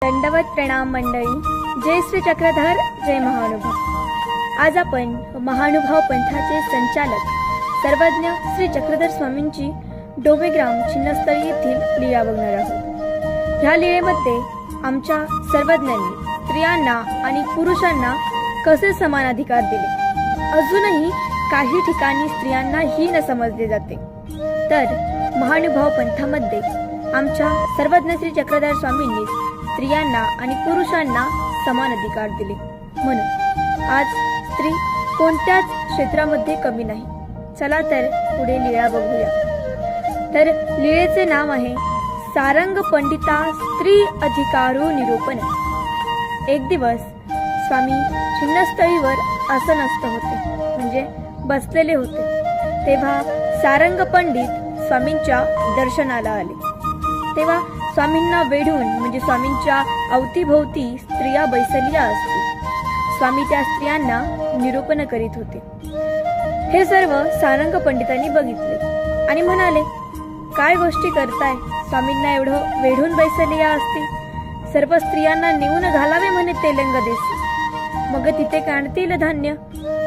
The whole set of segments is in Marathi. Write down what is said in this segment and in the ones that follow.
दंडवत प्रणाम मंडळी. जय श्री चक्रधर, जय महानुभाव. आज आपण महानुभाव पंथाचे संचालक सर्वज्ञ श्री चक्रधर स्वामींची डोमेग्राम छिन्नस्थळी येथील लीळा बघणार आहोत. ह्या लीळेमध्ये आमच्या सर्वज्ञांनी स्त्रियांना आणि पुरुषांना कसे समान अधिकार दिले. अजूनही काही ठिकाणी स्त्रियांना हीन समजले जाते, तर महानुभाव पंथामध्ये आमच्या सर्वज्ञ श्री चक्रधर स्वामींनी स्त्रियांना आणि पुरुषांना समान अधिकार दिले. म्हणून आज स्त्री कोणत्याच क्षेत्रामध्ये कमी नाही. चला तर पुढे लीळा बघूया. तर लीळेचे नाव आहे सारंग पंडिता स्त्री अधिकारो निरूपण. एक दिवस स्वामी छिन्नस्थळीवर आसनस्थ होते, म्हणजे बसलेले होते. तेव्हा सारंग पंडित स्वामींच्या दर्शनाला आले. तेव्हा स्वामींना वेढून, म्हणजे स्वामींच्या अवतीभोवती स्त्रिया बैसल्या असतील. स्वामी त्या स्त्रियांना निरूपण करीत होते. हे सर्व सारंग पंडितांनी बघितले आणि म्हणाले, काय गोष्टी करताय? स्वामींना एवढं वेढून बैसल्या असतील. सर्व स्त्रियांना नेऊन घालावे म्हणे तेलंग देशी. मग तिथे काढतील धान्य,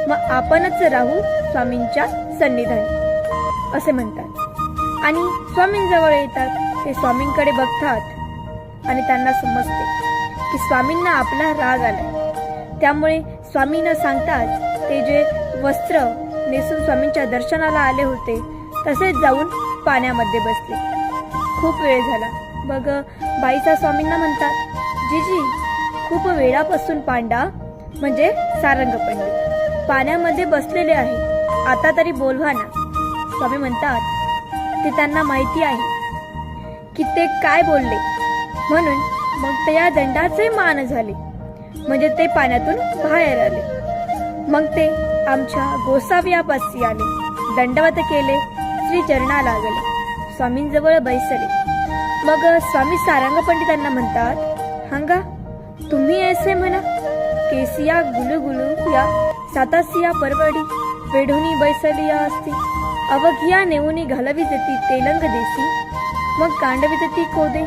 मग आपणच राहू स्वामींच्या सन्निधानी, असे म्हणतात. आणि स्वामींजवळ येतात. ते स्वामींकडे बघतात आणि त्यांना समजते की स्वामींना आपला राग आलाय. त्यामुळे स्वामी न सांगताच ते जे वस्त्र नेसून स्वामींच्या दर्शनाला आले होते तसेच जाऊन पाण्यामध्ये बसले. खूप वेळ झाला. मग बाईसा स्वामींना म्हणतात, जीजी खूप वेळापासून पांडा, म्हणजे सारंग पंडित, पाण्यामध्ये बसलेले आहे, आता तरी बोलवा ना. स्वामी म्हणतात, ते त्यांना माहिती आहे की ते काय बोलले, म्हणून मग त्या दंडाचे मान झाले, म्हणजे ते पाण्यातून बाहेर आले. मग ते आमच्या गोसाव्यापाशी आले, दंडवत केले, श्री चरणा लागले, स्वामींजवळ बैसले. मग स्वामी सारंग पंडितांना म्हणतात, हांगा तुम्ही ऐसे म्हणा, केसिया गुलुगुलू या सातासिया परवडी वेढोनी बैसलिया असती, अवघिया नेऊनी घालवी देती तेलंग देसी, मग कांडवी ती कोदे,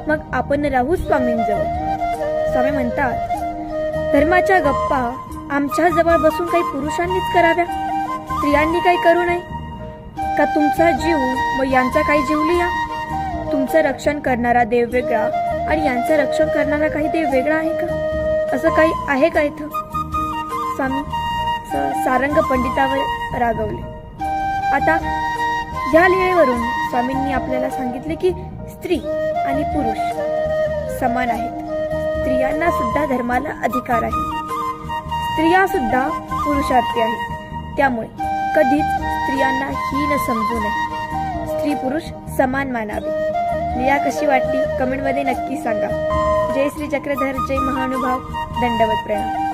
मग आपण राहू स्वामींजवळ. स्वामी म्हणतात, धर्माच्या गप्पा आमच्या जवळ बसून काही पुरुषांनीच कराव्या, स्त्रियांनी काही करू नये का? तुमचा जीव व यांचा काही जीव लिया. तुमचं रक्षण करणारा देव वेगळा आणि यांचं रक्षण करणारा काही देव वेगळा आहे का? असं काही आहे का इथं? स्वामी सारंग पंडितावर रागवले. आता या लीळेवरून स्वामींनी आपल्याला सांगितले की स्त्री आणि पुरुष समान आहेत. स्त्रियांना सुद्धा धर्माला अधिकार आहे. स्त्रिया सुद्धा पुरुषार्थी आहेत. त्यामुळे कधीच स्त्रियांना हीन समजू नये. स्त्री पुरुष समान मानावे. लीळा कशी वाटली कमेंटमध्ये नक्की सांगा. जय श्री चक्रधर, जय महानुभाव. दंडवत प्रणाम.